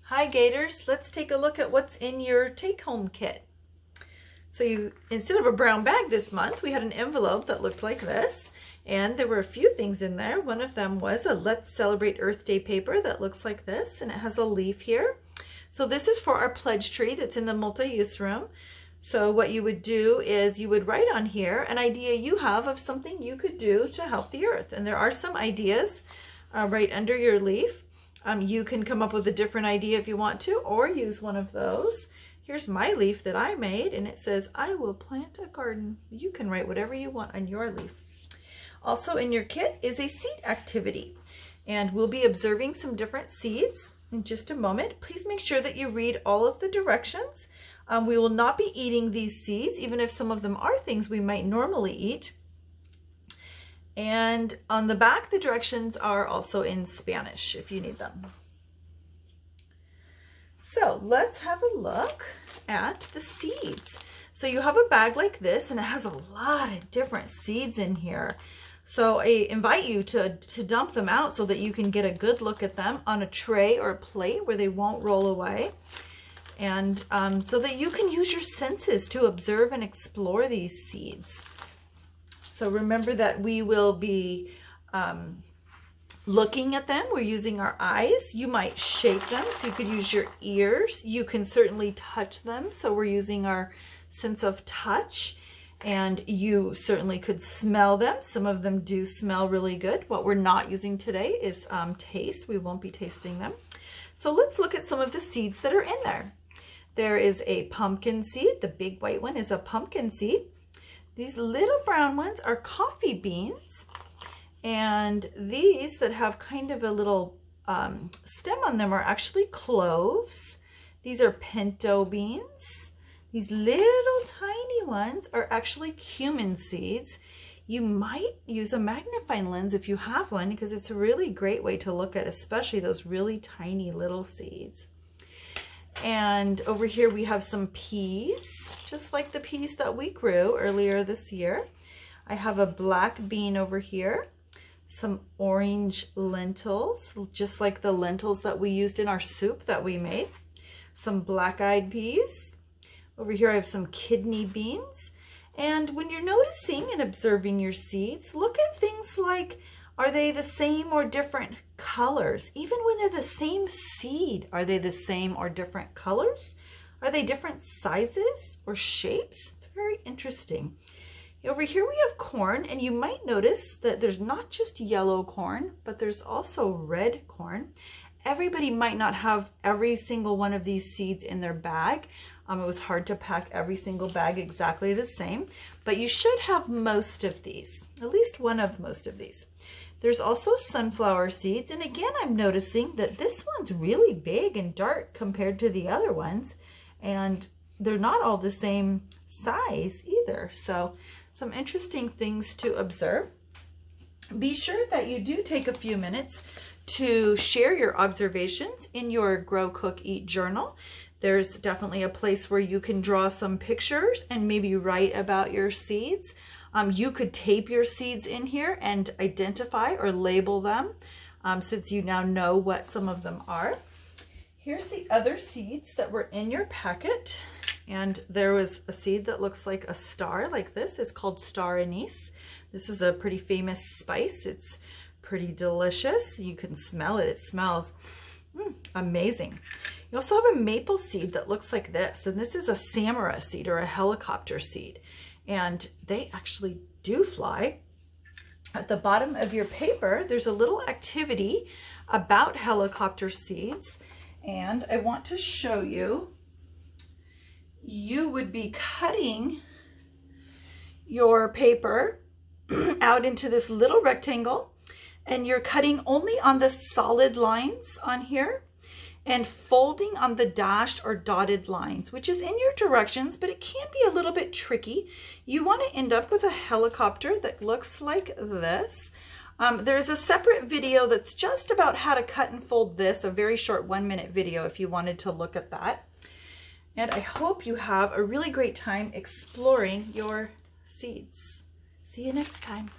Hi Gators, let's take a look at what's in your take-home kit. So instead of a brown bag this month, we had an envelope that looked like this, and there were a few things in there. One of them was a Let's Celebrate Earth Day paper that looks like this, and it has a leaf here. So this is for our pledge tree that's in the multi-use room. So what you would do is you would write on here an idea you have of something you could do to help the earth. And there are some ideas right under your leaf. You can come up with a different idea if you want to, or use one of those. Here's my leaf that I made, and it says, I will plant a garden. You can write whatever you want on your leaf. Also in your kit is a seed activity, and we'll be observing some different seeds in just a moment. Please make sure that you read all of the directions. We will not be eating these seeds, even if some of them are things we might normally eat. And on the back, the directions are also in Spanish if you need them. So let's have a look at the seeds. So you have a bag like this, and it has a lot of different seeds in here. So I invite you to dump them out so that you can get a good look at them on a tray or a plate where they won't roll away. And so that you can use your senses to observe and explore these seeds. So remember that we will be looking at them. We're using our eyes. You might shake them, so you could use your ears. You can certainly touch them, so we're using our sense of touch. And you certainly could smell them. Some of them do smell really good. What we're not using today is taste. We won't be tasting them. So let's look at some of the seeds that are in there. There is a pumpkin seed. The big white one is a pumpkin seed. These little brown ones are coffee beans, and these that have kind of a little stem on them are actually cloves. These are pinto beans. These little tiny ones are actually cumin seeds. You might use a magnifying lens if you have one, because it's a really great way to look at especially those really tiny little seeds. And over here we have some peas, just like the peas that we grew earlier this year. I have a black bean over here, some orange lentils, just like the lentils that we used in our soup that we made, some black-eyed peas. Over here I have some kidney beans. And when you're noticing and observing your seeds, look at things like, are they the same or different colors? Even when they're the same seed, are they the same or different colors? Are they different sizes or shapes? It's very interesting. Over here we have corn, and you might notice that there's not just yellow corn, but there's also red corn. Everybody might not have every single one of these seeds in their bag. It was hard to pack every single bag exactly the same, but you should have most of these, at least one of most of these. There's also sunflower seeds, and again I'm noticing that this one's really big and dark compared to the other ones, and they're not all the same size either. So some interesting things to observe. Be sure that you do take a few minutes to share your observations in your Grow, Cook, Eat journal. There's definitely a place where you can draw some pictures and maybe write about your seeds. You could tape your seeds in here and identify or label them since you now know what some of them are. Here's the other seeds that were in your packet. And there was a seed that looks like a star like this. It's called star anise. This is a pretty famous spice. It's pretty delicious. You can smell it. It smells amazing. You also have a maple seed that looks like this, and this is a samara seed or a helicopter seed, and they actually do fly. At the bottom of your paper, there's a little activity about helicopter seeds, and I want to show you. You would be cutting your paper out into this little rectangle, and you're cutting only on the solid lines on here and folding on the dashed or dotted lines, which is in your directions, but it can be a little bit tricky. You want to end up with a helicopter that looks like this. There's a separate video that's just about how to cut and fold this, a very short 1-minute video if you wanted to look at that. And I hope you have a really great time exploring your seeds. See you next time.